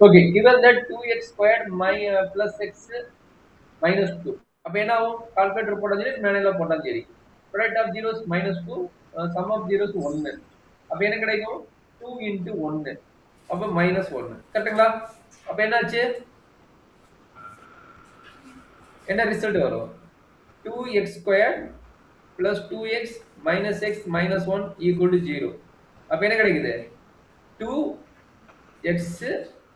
Okay, given that 2x squared plus x minus 2. அப்ப என்ன ஆகும்? கால்குலேட்டர் போட்டா சரி, மேனுவலா போட்டா சரி. Product of zeros minus 2, sum of zeros 1. அப்ப என்ன கிடைக்கும்? 2 into 1. அப்ப minus 1. கரெக்ட்டுங்களா? அப்ப என்னாச்சு? என்ன ரிசல்ட் வரும்? 2x squared plus 2x minus x minus 1 equal to 0. அப்ப என்ன கிடைக்குது? 2x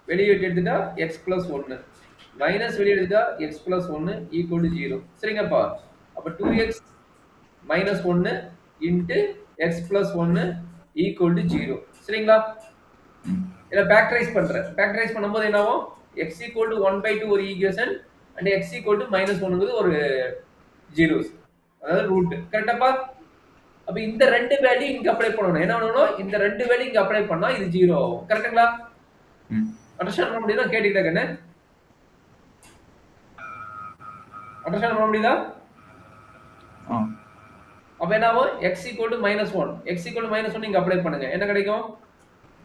வெளியே எடுத்துட்டா x plus 1 மைனஸ் வெளியே எடுத்துட்டா x plus 1 equal to 0. சரிங்கப்பா? அப்ப 2x minus 1 into x plus 1 equal to 0. சரிங்களா? இதை ஃபேக்டரைஸ் பண்றேன். ஃபேக்டரைஸ் பண்ணும்போது என்ன ஆகும்? x equal to 1 by 2 ஒரு equation and x equal to minus 1 ஒரு ஜீரோஸ், அதாவது ரூட். கரெக்டாப்பா? அப்ப இந்த ரெண்டு வேல்யூ இங்க அப்ளை பண்ணணும். என்ன பண்ணணும்? இந்த ரெண்டு வேல்யூ இங்க அப்ளை பண்ணா இது 0 ஆகும். கரெக்ட்டுங்களா? அண்டர்ஸ்டாண்ட் பண்ண முடியுதா? கேட்டிட்டா கண்ணு? அண்டர்ஸ்டாண்ட் பண்ண முடியுதா? அப்ப என்ன ஆகும்? x equal to minus 1. x equal to minus 1 இங்க அப்ளை பண்ணுங்க. என்ன கிடைக்கும்?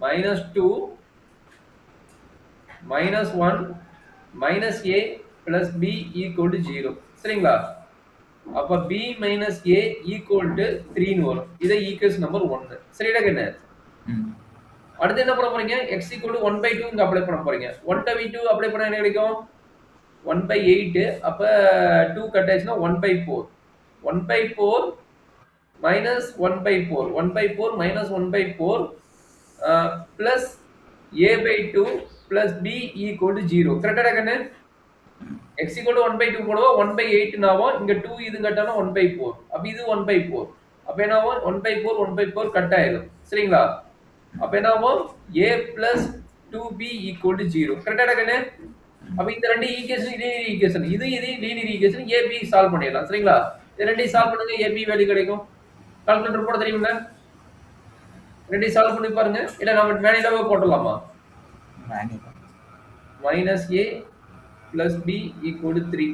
minus 2 minus 1 minus a plus b equal to 0. சரிங்களா? அப்ப b minus a equal to 3 ன்னு வரும். இது ஈக்குவேஷன் நம்பர் 1. சரிடா கண்ணு? அடுத்து என்ன பண்ண போறீங்க? x equal to 1 by 2 இங்க அப்ளை பண்ண போறீங்க. 1 by 2 அப்ளை பண்ணா என்ன கிடைக்கும்? 1 by 8. அப்ப 2 கட் ஆயிடுச்சுன்னா 1 by 4. 1 by 4 minus 1 by 4. 1 by 4 minus 1 by 4 plus a by 2 plus b equal to 0. கரெக்டா கண்ணு? x equal to 1 by 2 போடுவோம். 1 by 8 நாவும் இங்க 2 இது கட்டானா 1 by 4. அப்ப இது 1 by 4. அப்ப என்ன ஆகும்? 1 by 4 1 by 4 கட் ஆயிடும். சரிங்களா? அப்ப என்ன ஆகும்? a plus 2b equal to 0. கரெக்டா கண்ணு? அப்ப இந்த ரெண்டு ஈக்குவேஷன் லீனியர் ஈக்குவேஷன். இது லீனியர் ஈக்குவேஷன். ab சால்வ் பண்ணிடலாம். சரிங்களா? இது ரெண்டையும் சால்வ் பண்ணுங்க. ab வேல்யூ கிடைக்கும். கால்குலேட்டர் போட தெரியுமில்ல? ரெண்டையும் சால்வ் பண்ணி பாருங்க. இல்ல நம்ம மேனுவலாவே போடலாமா? Minus a plus b equal to 3.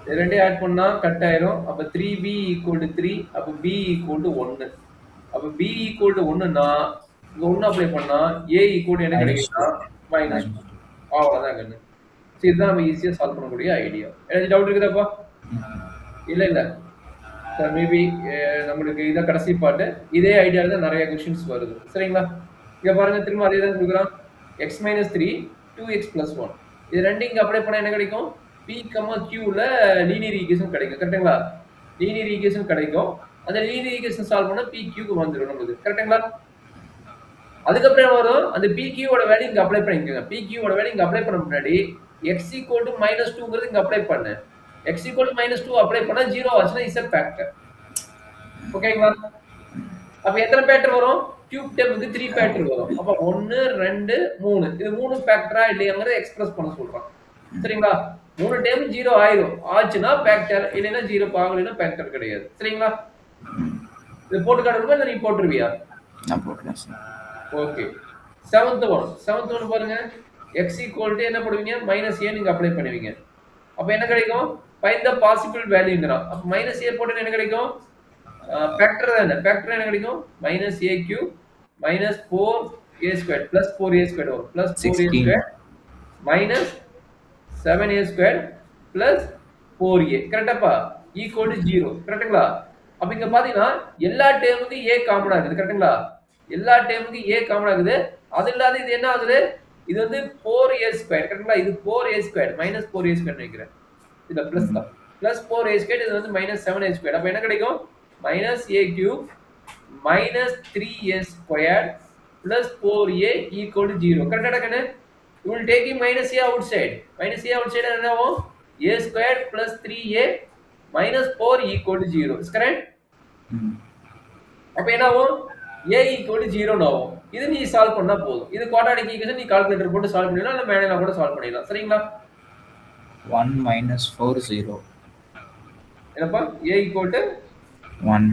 இது ரெண்டையும் ஆட் பண்ணா கட் ஆயிரும். அப்ப 3b equal to 3. அப்ப b equal to 1. அப்ப b equal to 1னா இங்க 1 அப்ளை பண்ணா a equal to என்ன கிடைக்கும்னா minus 2. அவ்வளவுதான் கண்ணு. சரி, இதுதான் நம்ம ஈஸியா சால்வ் பண்ணக்கூடிய ஐடியா. ஏதாவது டவுட் இருக்குதாப்பா? இல்ல இல்ல சார், மேபி நம்மளுக்கு இதான் கடைசி பாட்டு. இதே ஐடியால தான் நிறைய கொஸ்டின்ஸ் வருது. சரிங்களா? இங்க பாருங்க, திரும்ப அதே தான் கொடுக்குறான். x minus 3 2x plus 1. இது ரெண்டு இங்க அப்ளை பண்ணா என்ன கிடைக்கும்? p, q ல லீனியர் ஈக்குவேஷன் கிடைக்கும். கரெக்ட்டுங்களா? லீனியர் ஈக்குவேஷன் கிடைக்கும். அந்த லீனியர் ஈக்குவேஷன் சால்வ் பண்ணா p, q க்கு வந்துரும் நமக்கு. கரெக்ட்டுங்களா? அதுக்கப்புறம் என்ன வரும்? அந்த p, q ஓட வேல்யூ இங்க அப்ளை பண்ணிக்கோங்க. p, q ஓட வேல்யூ இங்க அப்ளை பண்ண முன்னாடி x equal to minus 2ங்கிறது இங்க அப்ளை பண்ணு. x equal to minus 2 apply பண்ணா 0 ஆச்சுன்னா இஸ் a ஃபேக்டர். ஓகேங்களா? அப்ப எத்தனை ஃபேக்டர் வரும்? கியூப் டேர்முக்கு 3 ஃபேக்டர் வரும். அப்ப 1 2 3. இது 3 ஃபேக்டரா இல்லையாங்கறத எக்ஸ்பிரஸ் பண்ண சொல்றான். சரிங்களா? 3 டைம் 0 ஆயிரும். ஆச்சுனா ஃபேக்டர், இல்லைனா 0 ஆகலைனா ஃபேக்டர் கிடையாது. சரிங்களா? இது போட்டு காட்டணுமா இல்ல நீ போட்டுருவியா? நான் போட்டுறேன் சார். ஓகே. 7th ஒன் பாருங்க. x equal to என்ன போடுவீங்க? மைனஸ் a நீங்க அப்ளை பண்ணுவீங்க. அப்ப என்ன கிடைக்கும்? find the possible valueங்கறான். அப்ப மைனஸ் a போட்டா என்ன கிடைக்கும்? ஃபேக்டர் தான. ஃபேக்டர் என்ன கிடைக்கும்? Minus a cube minus 4a squared plus 4a squared வரும். Plus 4a squared minus 7a squared plus 4a. கரெக்டாப்பா? Equal to 0. கரெக்ட்டுங்களா? அப்ப இங்க பாத்தீங்கன்னா எல்லா டேர்முக்கு a காமனா இருக்குது. கரெக்ட்டுங்களா? எல்லா டேர்முக்கு a காமனா இருக்குது. அது இல்லாத இது என்ன ஆகுது? இது வந்து 4a squared. கரெக்ட்டுங்களா? இது 4a squared minus 4a squared நினைக்கிறேன். இது பிளஸ் தான். பிளஸ் 4a squared, இது வந்து மைனஸ் 7a squared. அப்ப என்ன கிடைக்கும்? minus a cube minus 3a squared plus 4a equal to 0. கரெக்டா கண்ணு? You will take minus a outside. Minus a outside என்ன ஆகும்? a squared plus 3a minus 4 equal to 0. Is correct? அப்ப என்ன ஆகும்? a equal to 0 ஆகும். இது நீ சால்வ் பண்ணா போதும். இது குவாட்ராட்டிக் ஈக்குவேஷன் நீ கால்குலேட்டர் போட்டு சால்வ் பண்ணிடலாம், இல்ல மேனுவலா கூட சால்வ் பண்ணிடலாம். சரிங்களா? 1 minus 4 0. என்னப்பா? a equal to 1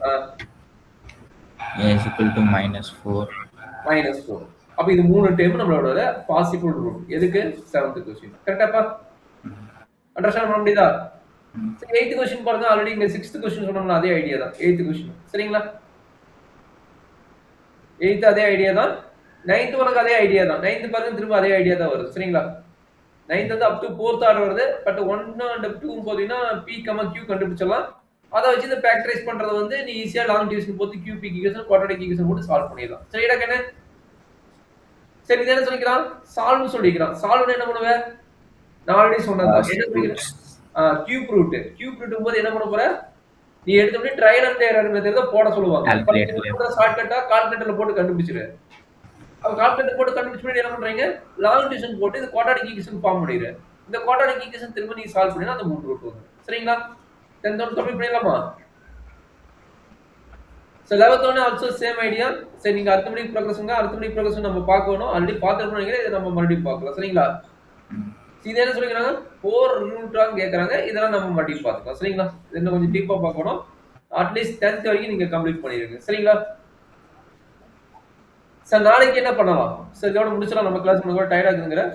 a is equal to minus 4. minus 4. அப்ப இது மூணு டைம் நம்மளோட பாசிபிள் ரூட். எதுக்கு? 7th question. கரெக்டாப்பா? அண்டர்ஸ்டாண்ட் பண்ண முடியுதா? சரி, 8th क्वेश्चन பாருங்க. ஆல்ரெடி இங்க 6th क्वेश्चन சொன்னோம்ல, அதே ஐடியா தான். 8th question. சரிங்களா? 8th அதே ஐடியா தான். 9th உனக்கு அதே ஐடியா தான். 9th பாருங்க திரும்ப அதே ஐடியா தான் வருது. சரிங்களா? 9th வந்து அப் டு 4th ஆர்டர் வருது. பட் 1 அண்ட் 2 போதீங்கன்னா P, Q கண்டுபிடிச்சிடலாம். அத வச்சு இந்த ஃபேக்டரைஸ் பண்றத வந்து நீ ஈஸியா லாங் டிவிஷன் போட்டு QP ஈக்குவேஷன், குவாட்ரேட்டிக் ஈக்குவேஷன் போட்டு சால்வ் பண்ணிடலாம். சரிடா கண்ணு? சரி இத என்ன சொல்லிக்கிறான்? சால்வ்னு சொல்லிக்கிறான். சால்வ்னா என்ன பண்ணுவ? நான் ஆல்ரெடி சொன்னதுதான். என்ன சொல்லிக்கிறேன்? Cube root. கியூப் ரூட் போது என்ன பண்ண போற? நீ எடுத்தோடனே ட்ரையல் அண்ட் எரர் மெத்தட் தான் போட சொல்லுவாங்க. ஷார்ட்கட்டா கால்குலேட்டர்ல போட்டு கண்டுபிடிச்சிரு. அப்ப கால்குலேட்டர் போட்டு கண்டுபிடிச்சு என்ன பண்றீங்க? லாங் டிவிஷன் போட்டு இந்த குவாட்ரேட்டிக் ஈக்குவேஷன் ஃபார்ம் பண்ணிடு. இந்த குவாட்ரேட்டிக் ஈக்குவேஷன் திரும்ப நீ சால்வ் பண்ணினா அந்த 3 ரூட் வரும். சரிங்களா? 10th கம்ப்ளீட் பண்ணிடலாமா? So 11th one also same idea. சரி நீங்க arithmetic progression நம்ம பார்க்கணும். ஆல்ரெடி பார்த்திருப்போம் நினைக்கிறேன். இதை நம்ம மறுபடியும் பார்க்கலாம். சரிங்களா? இது என்ன சொல்லிக்கிறாங்க? 4 ரூட்டான்னு கேட்கறாங்க. இதெல்லாம் நம்ம மறுபடியும் பார்த்துக்கலாம். சரிங்களா? இன்னும் கொஞ்சம் டீப்பா பார்க்கணும். அட்லீஸ்ட் 10th வரைக்கும் நீங்க கம்ப்ளீட் பண்ணிருங்க. சரிங்களா? சார் நாளைக்கு என்ன பண்ணலாம்? சார் இதோட முடிச்சிடலாம். நம்ம கிளாஸ் உங்களுக்கு டயர்டா இருக்குங்கிற